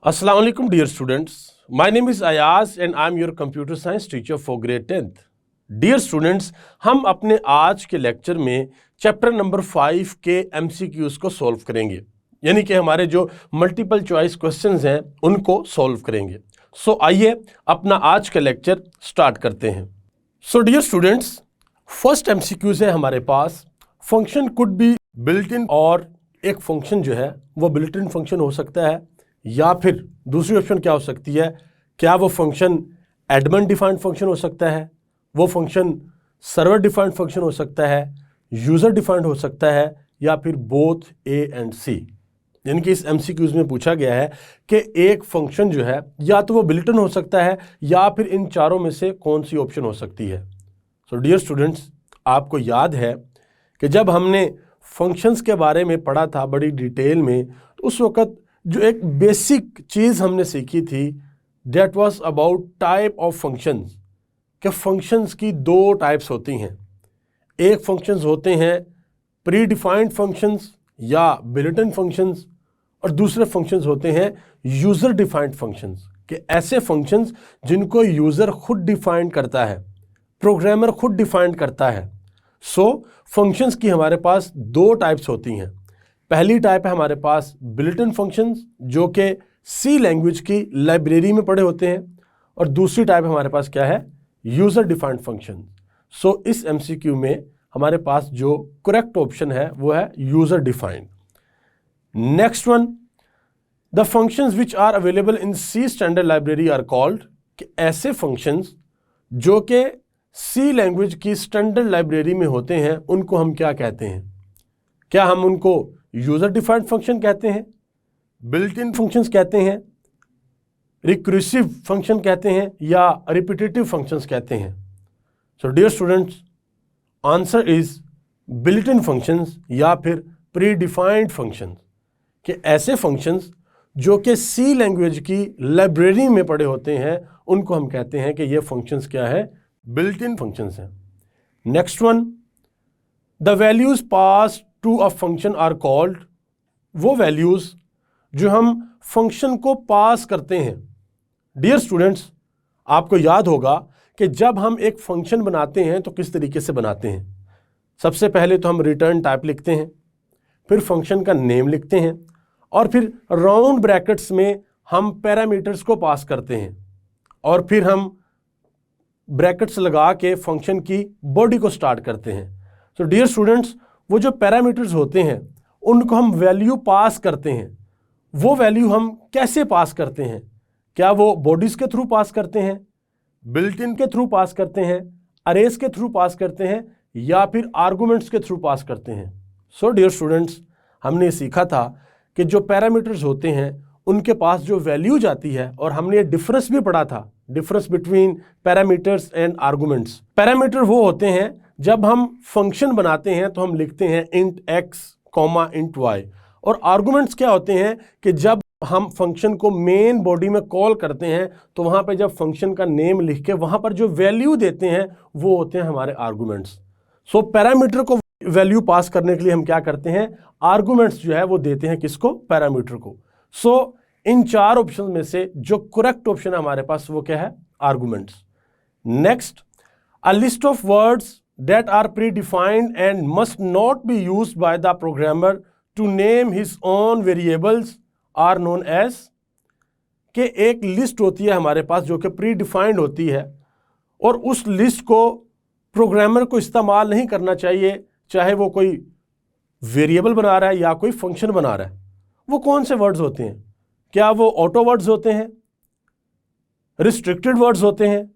Assalamu alaikum dear students. My name is Ayaz and I am your computer science teacher for grade 10th. Dear students, हम अपने आज के lecture में chapter number 5 के MCQs को solve करेंगे, यानी कि हमारे जो मल्टीपल चॉइस क्वेश्चंस हैं उनको सॉल्व करेंगे। सो आइए अपना आज का लेक्चर स्टार्ट करते हैं। So dear students, first MCQs है हमारे पास, function could be built in, और एक फंक्शन जो है वो बिल्ट इन फंक्शन हो सकता है, या फिर दूसरी ऑप्शन क्या हो सकती है, क्या वो फंक्शन एडमंड डिफाइंड फंक्शन हो सकता है, वो फंक्शन सर्वर डिफाइंड फंक्शन हो सकता है, यूज़र डिफाइंड हो सकता है, या फिर बोथ ए एंड सी। यानी कि इस MCQs में पूछा गया है कि एक फंक्शन जो है या तो वो बिल्ट इन हो सकता है या फिर इन चारों में से कौन सी ऑप्शन हो सकती है। सो डियर स्टूडेंट्स, आपको याद है कि जब हमने फंक्शंस के बारे में पढ़ा था बड़ी डिटेल में, तो उस वक्त जो एक बेसिक चीज़ हमने सीखी थी, that was about type of functions, कि फंक्शंस की दो टाइप्स होती हैं। एक फंक्शंस होते हैं प्री डिफाइंड फंक्शंस या बिल्ट इन फंक्शंस, और दूसरे फंक्शंस होते हैं यूज़र डिफाइंड फंक्शंस, कि ऐसे फंक्शंस जिनको यूज़र खुद डिफाइन करता है, प्रोग्रामर खुद डिफाइन करता है। सो फंक्शंस की हमारे पास दो टाइप्स होती हैं। पहली टाइप है हमारे पास बिल्ट इन फंक्शंस, जो कि सी लैंग्वेज की लाइब्रेरी में पड़े होते हैं, और दूसरी टाइप हमारे पास क्या है, यूज़र डिफाइंड फंक्शन। सो इस MCQ में हमारे पास जो करेक्ट ऑप्शन है वो है user defined. Next one, the functions which are available in C standard library are called, कि ऐसे फंक्शंस जो कि सी लैंग्वेज की स्टैंडर्ड लाइब्रेरी में होते हैं उनको हम क्या कहते हैं? क्या हम उनको यूज़र डिफाइंड फंक्शन कहते हैं, बिल्ट इन फंक्शंस कहते हैं, रिकर्सिव फंक्शन कहते हैं, या रिपीटेटिव फंक्शंस कहते हैं? So dear students, answer is built in functions या फिर प्री डिफाइंड फंक्शंस, कि ऐसे फंक्शंस जो कि सी लैंग्वेज की लाइब्रेरी में पड़े होते हैं उनको हम कहते हैं कि ये फंक्शंस क्या है, बिल्ट इन फंक्शंस हैं। Next one, the values pass to a function are called, वो वैल्यूज जो हम फंक्शन को पास करते हैं। डियर स्टूडेंट्स, आपको याद होगा कि जब हम एक फंक्शन बनाते हैं तो किस तरीके से बनाते हैं। सबसे पहले तो हम रिटर्न टाइप लिखते हैं, फिर फंक्शन का नेम लिखते हैं, और फिर राउंड ब्रैकेट्स में हम पैरामीटर्स को पास करते हैं, और फिर हम ब्रैकेट्स लगा के फंक्शन की बॉडी को स्टार्ट करते हैं। सो डियर स्टूडेंट्स, वो जो पैरामीटर्स होते हैं उनको हम वैल्यू पास करते हैं। वो वैल्यू हम कैसे पास करते हैं? क्या वो बॉडीज़ के थ्रू पास करते हैं, बिल्ट इन के थ्रू पास करते हैं, अरेज के थ्रू पास करते हैं, या फिर आर्गुमेंट्स के थ्रू पास करते हैं? सो डियर स्टूडेंट्स, हमने सीखा था कि जो पैरामीटर्स होते हैं उनके पास जो वैल्यू जाती है, और हमने ये डिफरेंस भी पढ़ा था, difference between parameters and arguments. Parameter वो होते हैं जब हम फंक्शन बनाते हैं तो हम लिखते हैं int x comma int y, और आर्गुमेंट्स क्या होते हैं कि जब हम फंक्शन को मेन बॉडी में कॉल करते हैं तो वहाँ पे जब फंक्शन का नेम लिख के वहाँ पर जो वैल्यू देते हैं वो होते हैं हमारे आर्गुमेंट्स। सो पैरामीटर को वैल्यू पास करने के लिए हम क्या करते हैं, आर्गुमेंट्स जो है वो देते हैं किसको, पैरामीटर को। सो इन चार ऑप्शन में से जो करेक्ट ऑप्शन है हमारे पास वो क्या है, arguments. Next, a list of words that are predefined and must not be used by the programmer to name his own variables are known as, कि एक लिस्ट होती है हमारे पास जो कि प्री डिफाइंड होती है, और उस लिस्ट को प्रोग्रामर को इस्तेमाल नहीं करना चाहिए, चाहे वो कोई वेरिएबल बना रहा है या कोई फंक्शन बना रहा है। वो कौन से वर्ड्स होते हैं? क्या वो ऑटो वर्ड्स होते हैं, रिस्ट्रिक्टेड वर्ड्स होते हैं,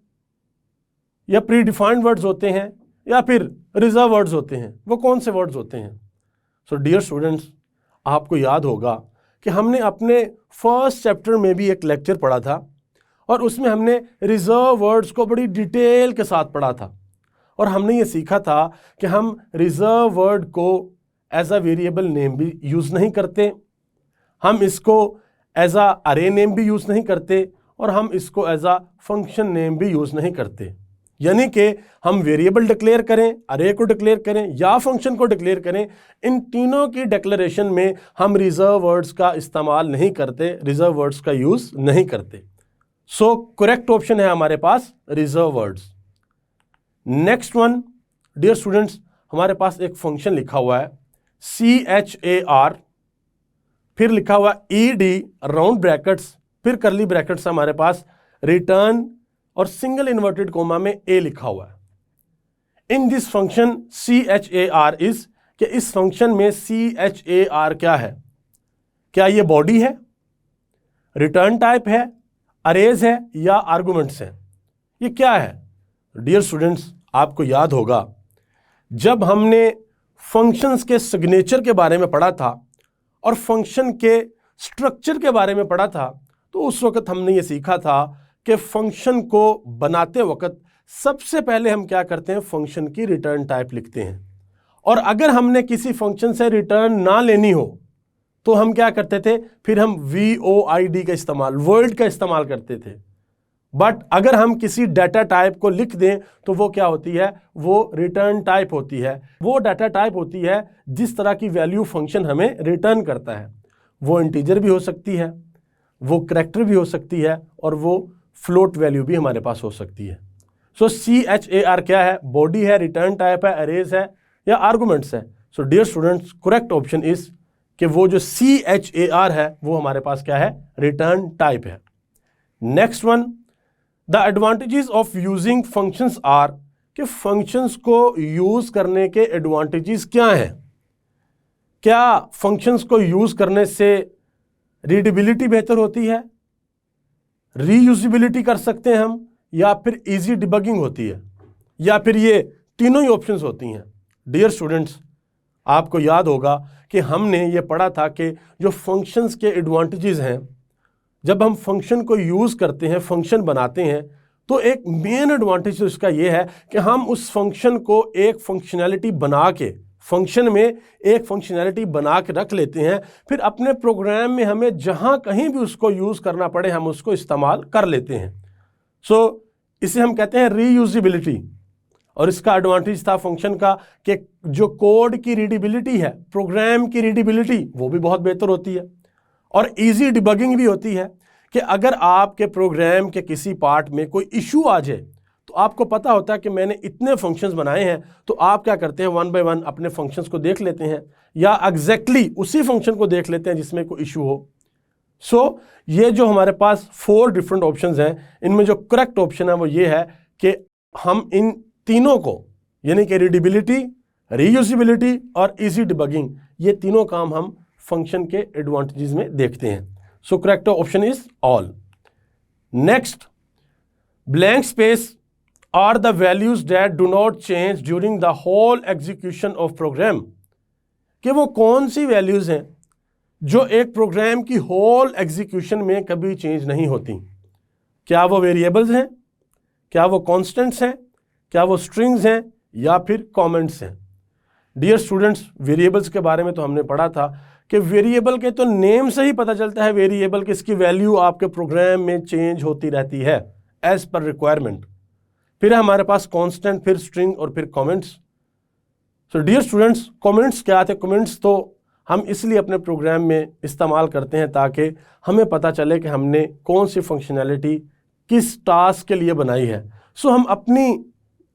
या प्री डिफाइंड वर्ड्स होते हैं, या फिर रिजर्व वर्ड्स होते हैं? वो कौन से वर्ड्स होते हैं? सो डियर स्टूडेंट्स, आपको याद होगा कि हमने अपने फर्स्ट चैप्टर में भी एक लेक्चर पढ़ा था, और उसमें हमने रिजर्व वर्ड्स को बड़ी डिटेल के साथ पढ़ा था, और हमने ये सीखा था कि हम रिजर्व वर्ड को एज अ वेरिएबल नेम भी यूज़ नहीं करते, हम इसको एज अ अरे नेम भी यूज़ नहीं करते, और हम इसको एज अ फंक्शन नेम भी यूज़ नहीं करते। यानी कि हम वेरिएबल डिक्लेयर करें, अरे को डिक्लेयर करें या फंक्शन को डिक्लेयर करें, इन तीनों की डिक्लेरेशन में हम रिजर्व वर्ड्स का इस्तेमाल नहीं करते, रिजर्व वर्ड्स का यूज नहीं करते। सो करेक्ट ऑप्शन है हमारे पास reserve words. Next one dear students, हमारे पास एक फंक्शन लिखा हुआ है CHAR, फिर लिखा हुआ ED राउंड ब्रैकेट्स, फिर करली ब्रैकेट्स हमारे पास रिटर्न और सिंगल इन्वर्टेड कोमा में A लिखा हुआ है। In this function CHAR is, कि इस फंक्शन में CHAR क्या है? क्या ये बॉडी है, रिटर्न टाइप है, अरेज है या आर्गुमेंट्स हैं? ये क्या है? डियर स्टूडेंट्स, आपको याद होगा जब हमने फंक्शंस के सिग्नेचर के बारे में पढ़ा था और फंक्शन के स्ट्रक्चर के बारे में पढ़ा था, तो उस वक्त हमने ये सीखा था कि फंक्शन को बनाते वक्त सबसे पहले हम क्या करते हैं, फंक्शन की रिटर्न टाइप लिखते हैं। और अगर हमने किसी फंक्शन से रिटर्न ना लेनी हो तो हम क्या करते थे, फिर हम VOID का इस्तेमाल, वर्ड का इस्तेमाल करते थे। बट अगर हम किसी डाटा टाइप को लिख दें तो वो क्या होती है, वो रिटर्न टाइप होती है। वो डाटा टाइप होती है जिस तरह की वैल्यू फंक्शन हमें रिटर्न करता है। वो इंटीजर भी हो सकती है, वो करैक्टर भी हो सकती है और वो फ्लोट वैल्यू भी हमारे पास हो सकती है। सो CHAR क्या है? बॉडी है, रिटर्न टाइप है, अरेज है या आर्गुमेंट्स है। So dear students, correct option is कि वो जो CHAR है वो हमारे पास क्या है, रिटर्न टाइप है। Next one, the advantages of using functions are, कि फंक्शंस को यूज करने के एडवांटेजेस क्या हैं? क्या फंक्शंस को यूज करने से रीडेबिलिटी बेहतर होती है, रीयूजिबिलिटी कर सकते हैं हम, या फिर इजी डिबगिंग होती है, या फिर ये तीनों ही ऑप्शंस होती हैं? डियर स्टूडेंट्स, आपको याद होगा कि हमने ये पढ़ा था कि जो फंक्शंस के एडवांटेजेस हैं, जब हम फंक्शन को यूज करते हैं, फंक्शन बनाते हैं, तो एक मेन एडवांटेज इसका ये है कि हम उस फंक्शन को एक फंक्शनैलिटी बना के, फंक्शन में एक फंक्शनैलिटी बना के रख लेते हैं, फिर अपने प्रोग्राम में हमें जहां कहीं भी उसको यूज करना पड़े हम उसको इस्तेमाल कर लेते हैं। सो इसे हम कहते हैं रीयूजिबिलिटी। और इसका एडवांटेज था फंक्शन का कि जो कोड की रीडेबिलिटी है, प्रोग्राम की रीडेबिलिटी, वो भी बहुत बेहतर होती है। और इजी डिबगिंग भी होती है कि अगर आपके प्रोग्राम के किसी पार्ट में कोई इशू आ जाए तो आपको पता होता है कि मैंने इतने फंक्शंस बनाए हैं, तो आप क्या करते हैं, वन बाय वन अपने फंक्शंस को देख लेते हैं या एग्जैक्टली उसी फंक्शन को देख लेते हैं जिसमें कोई इशू हो। सो ये जो हमारे पास 4 डिफरेंट ऑप्शंस हैं, इनमें जो करेक्ट ऑप्शन है वो ये है कि हम इन तीनों को, यानी कि रीडेबिलिटी, रीयूजिबिलिटी और इजी डिबगिंग, ये तीनों काम हम फंक्शन के एडवांटेजेस में देखते हैं। So correct option is all. Next, blank space are the values that do not change during the whole execution of program, कि वो कौन सी वैल्यूज हैं जो एक प्रोग्राम की होल एग्जीक्यूशन में कभी चेंज नहीं होती? क्या वो वेरिएबल्स हैं, क्या वो कॉन्स्टेंट्स हैं, क्या वो स्ट्रिंग्स हैं या फिर कमेंट्स हैं? डियर स्टूडेंट्स, वेरिएबल्स के बारे में तो हमने पढ़ा था कि वेरिएबल के तो नेम से ही पता चलता है वेरिएबल कि इसकी वैल्यू आपके प्रोग्राम में चेंज होती रहती है एज पर रिक्वायरमेंट। फिर हमारे पास कांस्टेंट, फिर स्ट्रिंग और फिर comments. So dear students, comments क्या थे? कमेंट्स तो हम इसलिए अपने प्रोग्राम में इस्तेमाल करते हैं ताकि हमें पता चले कि हमने कौन सी फंक्शनैलिटी किस टास्क के लिए बनाई है। सो हम अपनी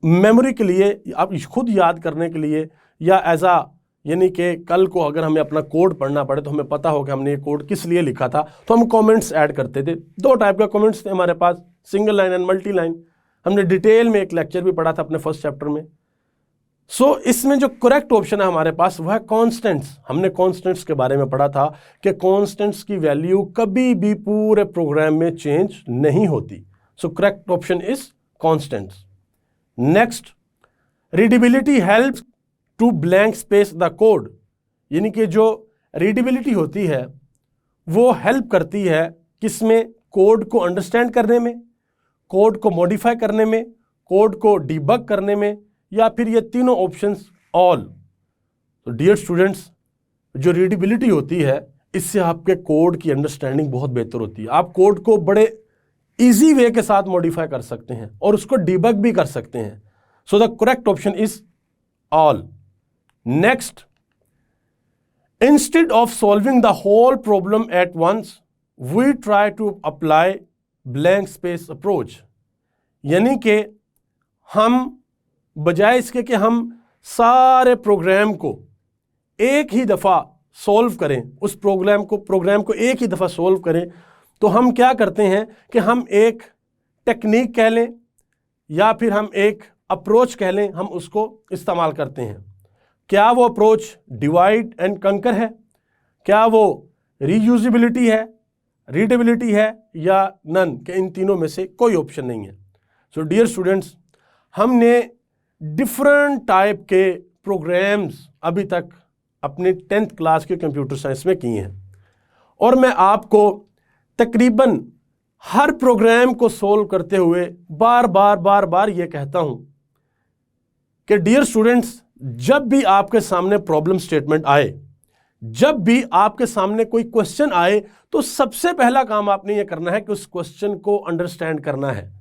मेमोरी के लिए, आप खुद याद करने के लिए, या एज आ, यानी कि कल को अगर हमें अपना कोड पढ़ना पड़े तो हमें पता हो कि हमने ये कोड किस लिए लिखा था, तो हम कमेंट्स ऐड करते थे। 2 टाइप का कमेंट्स थे हमारे पास, single line and multi line. हमने डिटेल में एक लेक्चर भी पढ़ा था अपने फर्स्ट चैप्टर में। सो इसमें जो करेक्ट ऑप्शन है हमारे पास वह है कॉन्स्टेंट्स। हमने कॉन्स्टेंट्स के बारे में पढ़ा था कि कॉन्स्टेंट्स की वैल्यू कभी भी पूरे प्रोग्राम में चेंज नहीं होती। So correct option is constants. Next, readability helps to blank space the code, यानी कि जो रीडेबिलिटी होती है वो हेल्प करती है किसमें, कोड को अंडरस्टैंड करने में, कोड को मॉडिफाई करने में, कोड को डिबग करने में, या फिर ये तीनों ऑप्शंस ऑल। तो डियर स्टूडेंट्स, जो रीडेबिलिटी होती है इससे आपके कोड की अंडरस्टैंडिंग बहुत बेहतर होती है। आप कोड को बड़े इजी वे के साथ मॉडिफाई कर सकते हैं और उसको डिबग भी कर सकते हैं। So the correct option is all. Next, instead of solving the whole problem at once we try to apply blank space approach. यानी कि हम बजाय इसके कि हम सारे प्रोग्राम को एक ही दफ़ा सॉल्व करें, उस प्रोग्राम को एक ही दफ़ा सॉल्व करें, तो हम क्या करते हैं कि हम एक टेक्निक कह लें या फिर हम एक अप्रोच कह लें, हम उसको इस्तेमाल करते हैं। क्या वो अप्रोच डिवाइड एंड कंकर है, क्या वो रीयूजिबिलिटी है, रीडेबिलिटी है, या नन के इन तीनों में से कोई ऑप्शन नहीं है। सो डियर स्टूडेंट्स, हमने डिफरेंट टाइप के प्रोग्राम्स अभी तक अपने 10th क्लास के कंप्यूटर साइंस में किए हैं और मैं आपको तकरीबन हर प्रोग्राम को सोल्व करते हुए बार बार ये कहता हूं कि डियर स्टूडेंट्स, जब भी आपके सामने प्रॉब्लम स्टेटमेंट आए, जब भी आपके सामने कोई क्वेश्चन आए, तो सबसे पहला काम आपने ये करना है कि उस क्वेश्चन को अंडरस्टैंड करना है,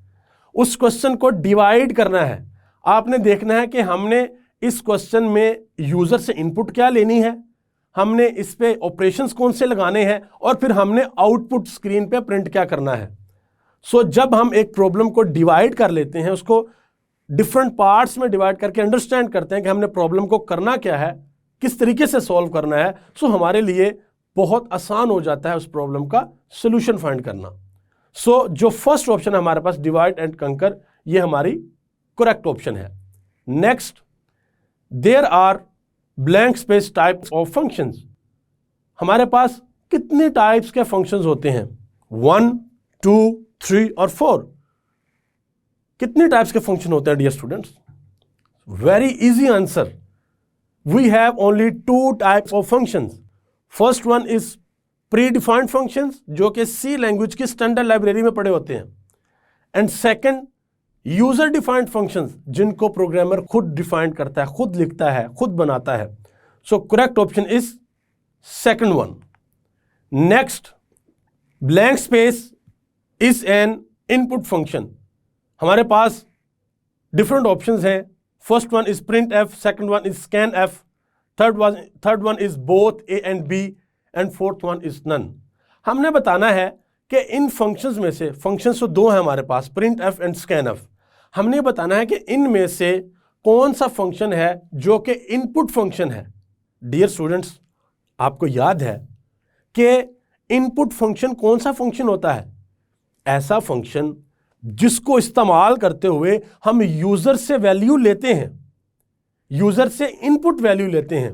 उस क्वेश्चन को डिवाइड करना है। आपने देखना है कि हमने इस क्वेश्चन में यूजर से इनपुट क्या लेनी है, हमने इस पे ऑपरेशंस कौन से लगाने हैं और फिर हमने आउटपुट स्क्रीन पे प्रिंट क्या करना है। सो जब हम एक प्रॉब्लम को डिवाइड कर लेते हैं, उसको डिफरेंट पार्ट्स में डिवाइड करके अंडरस्टैंड करते हैं कि हमने प्रॉब्लम को करना क्या है, किस तरीके से सॉल्व करना है, सो हमारे लिए बहुत आसान हो जाता है उस प्रॉब्लम का सोल्यूशन फाइंड करना। सो जो फर्स्ट ऑप्शन है हमारे पास डिवाइड एंड कंकर, ये हमारी करेक्ट ऑप्शन है। Next, there are blank space types of functions. हमारे पास कितने टाइप्स के फंक्शंस होते हैं? 1, 2, 3 और 4। कितने टाइप्स के फंक्शन होते हैं dear students? Very easy answer, we have only 2 types of functions. First one is pre defined functions, जो कि सी लैंग्वेज की स्टैंडर्ड लाइब्रेरी में पड़े होते हैं, and second user defined functions, जिनको प्रोग्रामर खुद डिफाइंड करता है, खुद लिखता है, खुद बनाता है। So correct option is second one. Next, blank space is an input function. हमारे पास डिफरेंट ऑप्शंस हैं। First one is printf, second one is scanf, third one is both A and B, and fourth one is none. हमने बताना है कि इन functions में से, functions तो 2 हैं हमारे पास, printf and scanf, हमने बताना है कि इनमें से कौन सा फंक्शन है जो कि इनपुट फंक्शन है। डियर स्टूडेंट्स, आपको याद है कि इनपुट फंक्शन कौन सा फंक्शन होता है? ऐसा फंक्शन जिसको इस्तेमाल करते हुए हम यूजर से वैल्यू लेते हैं, यूजर से इनपुट वैल्यू लेते हैं।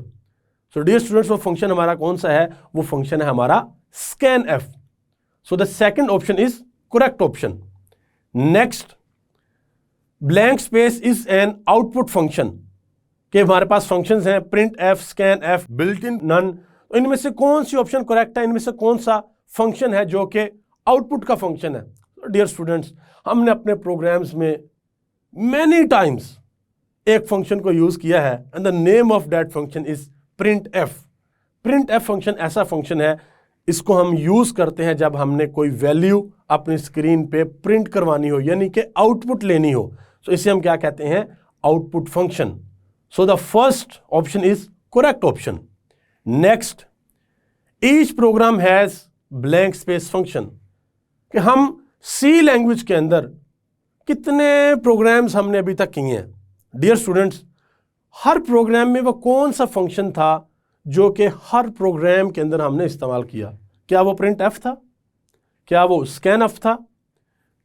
सो डियर स्टूडेंट्स, वो फंक्शन हमारा कौन सा है? वो फंक्शन है हमारा scanf. So the second option is correct option. Next, blank space is an output function, कि हमारे पास फंक्शंस हैं printf, scanf, built in, none. तो इनमें से कौन सी ऑप्शन करेक्ट है? इनमें से कौन सा फंक्शन है जो कि आउटपुट का फंक्शन है? डियर स्टूडेंट्स, हमने अपने प्रोग्राम्स में मैनी टाइम्स एक फंक्शन को यूज किया है, and the name of that function is print F. Print F function ऐसा फंक्शन है, इसको हम यूज करते हैं जब हमने कोई वैल्यू अपनी स्क्रीन पे प्रिंट करवानी हो, यानी कि आउटपुट लेनी हो। तो इसे हम क्या कहते हैं? Output function. So the first option is correct option. Next, each program has blank space function, कि हम सी लैंग्वेज के अंदर कितने प्रोग्राम्स हमने अभी तक किए हैं। डियर स्टूडेंट्स, हर प्रोग्राम में वो कौन सा फंक्शन था जो कि हर प्रोग्राम के अंदर हमने इस्तेमाल किया? क्या वो प्रिंट एफ था? क्या वो स्कैन एफ था?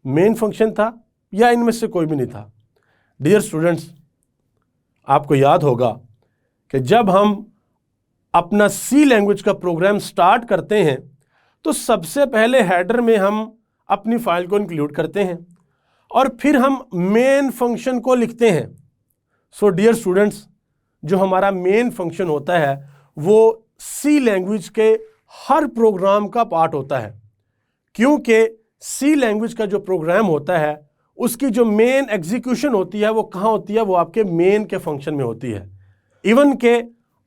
मेन फंक्शन था? या इनमें से कोई भी नहीं था? डियर स्टूडेंट्स, आपको याद होगा कि जब हम अपना सी लैंग्वेज का प्रोग्राम स्टार्ट करते हैं तो सबसे पहले हेडर में हम अपनी फाइल को इंक्लूड करते हैं और फिर हम मेन फंक्शन को लिखते हैं। सो डियर स्टूडेंट्स, जो हमारा मेन फंक्शन होता है वो सी लैंग्वेज के हर प्रोग्राम का पार्ट होता है, क्योंकि सी लैंग्वेज का जो प्रोग्राम होता है उसकी जो मेन एग्जीक्यूशन होती है वो कहाँ होती है? वो आपके मेन के फंक्शन में होती है। इवन के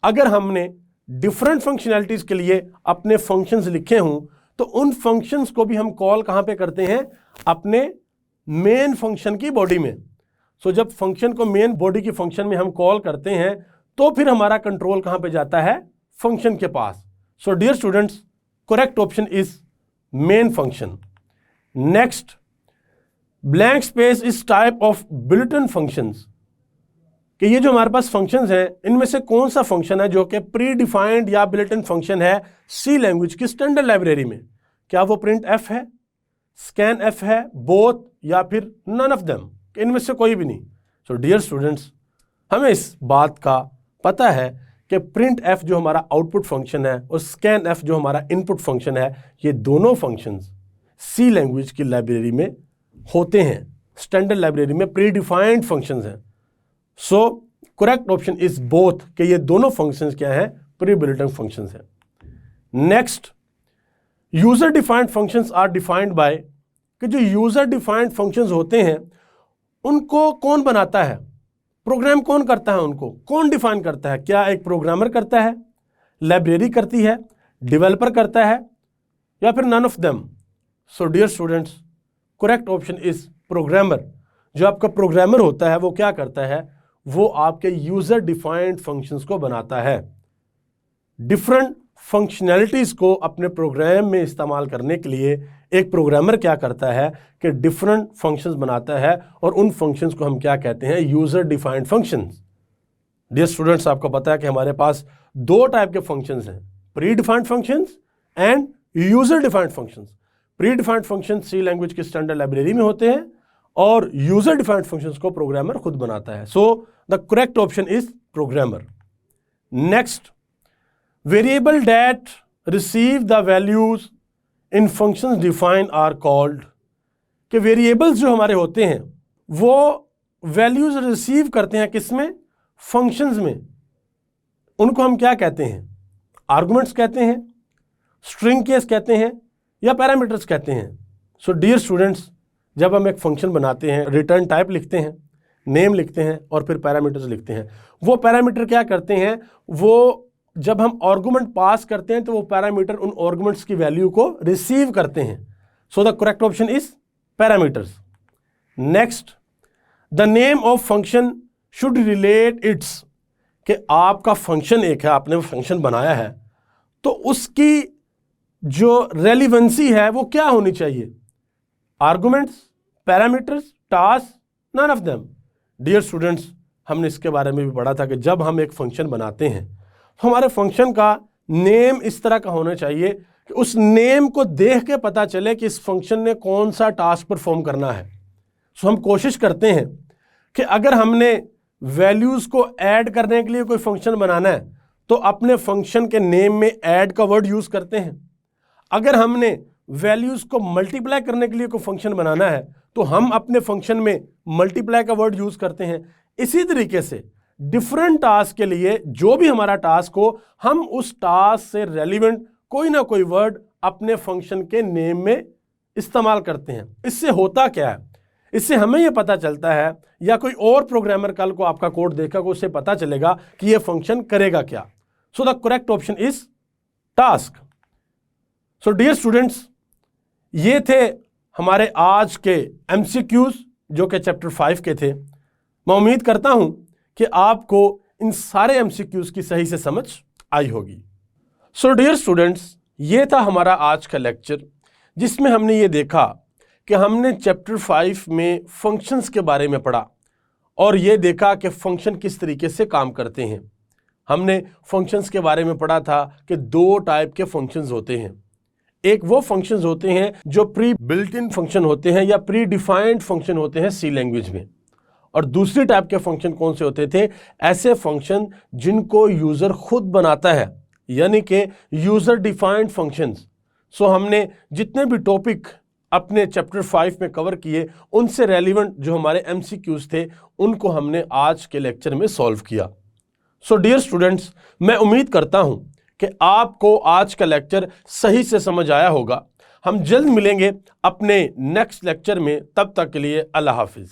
अगर हमने डिफरेंट फंक्शनैलिटीज़ के लिए अपने फंक्शंस लिखे हों तो उन फंक्शंस को भी हम कॉल कहां पे करते हैं, अपने मेन फंक्शन की बॉडी में। सो जब फंक्शन को मेन बॉडी की फंक्शन में हम कॉल करते हैं तो फिर हमारा कंट्रोल कहां पे जाता है, फंक्शन के पास। So dear students, correct option is main function. Next, blank space is type of built in functions, कि ये जो हमारे पास फंक्शंस हैं इनमें से कौन सा फंक्शन है जो कि प्री डिफाइंड या बिल्ट इन फंक्शन है सी लैंग्वेज की स्टैंडर्ड लाइब्रेरी में। क्या वो प्रिंट एफ है, स्कैन एफ है, बोथ, या फिर नन ऑफ देम, इनमें से कोई भी नहीं। सो डियर स्टूडेंट्स, हमें इस बात का पता है कि प्रिंट एफ जो हमारा आउटपुट फंक्शन है और स्कैन एफ जो हमारा इनपुट फंक्शन है, ये दोनों फंक्शंस सी लैंग्वेज की लाइब्रेरी में होते हैं, स्टैंडर्ड लाइब्रेरी में प्री डिफाइंड फंक्शंस हैं। So correct option is both, कि ये दोनों फंक्शंस क्या हैं, प्री बिल्ट इन फंक्शंस हैं। Next, user defined functions are defined by, कि जो यूजर डिफाइंड फंक्शंस होते हैं उनको कौन बनाता है, प्रोग्राम कौन करता है, उनको कौन डिफाइन करता है? क्या एक प्रोग्रामर करता है, लाइब्रेरी करती है, डेवलपर करता है, या फिर none of them? So dear students, correct option is programmer. जो आपका प्रोग्रामर होता है वो क्या करता है, वो आपके यूजर डिफाइंड फंक्शंस को बनाता है। डिफरेंट फंक्शनैलिटीज को अपने प्रोग्राम में इस्तेमाल करने के लिए एक प्रोग्रामर क्या करता है कि डिफरेंट फंक्शंस बनाता है, और उन फंक्शंस को हम क्या कहते हैं, user defined functions. Dear students, आपको पता है कि हमारे पास दो टाइप के फंक्शंस हैं, pre defined functions and user defined functions. Pre defined function C language की स्टैंडर्ड लाइब्रेरी में होते हैं और यूजर डिफाइंड फंक्शंस को प्रोग्रामर खुद बनाता है। So the correct option is programmer. Next, variable that receive the values in functions define are called, कि वेरिएबल्स जो हमारे होते हैं वो वैल्यूज रिसीव करते हैं किसमें, फंक्शंस में, उनको हम क्या कहते हैं, आर्गुमेंट्स कहते हैं, स्ट्रिंग केस कहते हैं, या पैरामीटर्स कहते हैं। सो डियर स्टूडेंट्स, जब हम एक फंक्शन बनाते हैं, रिटर्न टाइप लिखते हैं, नेम लिखते हैं और फिर पैरामीटर्स लिखते हैं। वो पैरामीटर क्या करते हैं, वो जब हम आर्गुमेंट पास करते हैं तो वो पैरामीटर उन आर्गुमेंट्स की वैल्यू को रिसीव करते हैं। So the correct option is parameters. Next, the name of function should relate it's, कि आपका फंक्शन एक है, आपने फंक्शन बनाया है, तो उसकी जो रेलिवेंसी है वो क्या होनी चाहिए, arguments, parameters, task, none of them? Dear students, हमने इसके बारे में भी पढ़ा था कि जब हम एक फंक्शन बनाते हैं तो हमारे फंक्शन का नेम इस तरह का होना चाहिए कि उस नेम को देख के पता चले कि इस फंक्शन ने कौन सा टास्क परफॉर्म करना है। सो हम कोशिश करते हैं कि अगर हमने वैल्यूज़ को ऐड करने के लिए कोई फंक्शन बनाना है तो अपने फंक्शन के नेम में ऐड का वर्ड यूज़ करते हैं। अगर हमने वैल्यूज़ को मल्टीप्लाई करने के लिए कोई फंक्शन बनाना है तो हम अपने फंक्शन में मल्टीप्लाई का वर्ड यूज़ करते हैं। इसी तरीके से डिफरेंट टास्क के लिए जो भी हमारा टास्क हो, हम उस टास्क से रेलिवेंट कोई ना कोई वर्ड अपने फंक्शन के नेम में इस्तेमाल करते हैं। इससे होता क्या है, इससे हमें यह पता चलता है, या कोई और प्रोग्रामर कल को आपका कोड देखा को उससे पता चलेगा कि यह फंक्शन करेगा क्या। So the correct option is task. So dear students, ये थे हमारे आज के MCQs जो कि चैप्टर 5 के थे। मैं उम्मीद करता हूं कि आपको इन सारे MCQs की सही से समझ आई होगी। सो डियर स्टूडेंट्स, ये था हमारा आज का लेक्चर जिसमें हमने ये देखा कि हमने चैप्टर 5 में फंक्शंस के बारे में पढ़ा और ये देखा कि फंक्शन किस तरीके से काम करते हैं। हमने फंक्शंस के बारे में पढ़ा था कि दो टाइप के फंक्शंस होते हैं। एक वो फंक्शंस होते हैं जो प्री बिल्ट इन फंक्शन होते हैं या प्री डिफाइंड फंक्शन होते हैं सी लैंग्वेज में, और दूसरी टाइप के फंक्शन कौन से होते थे, ऐसे फंक्शन जिनको यूजर खुद बनाता है, यानी कि यूजर डिफाइंड फंक्शंस। सो हमने जितने भी टॉपिक अपने चैप्टर 5 में कवर किए उनसे रेलिवेंट जो हमारे MCQs थे उनको हमने आज के लेक्चर में सॉल्व किया। सो डियर स्टूडेंट्स, मैं उम्मीद करता हूं कि आपको आज का लेक्चर सही से समझ आया होगा। हम जल्द मिलेंगे अपने नेक्स्ट लेक्चर में, तब तक के लिए अल्लाह हाफिज।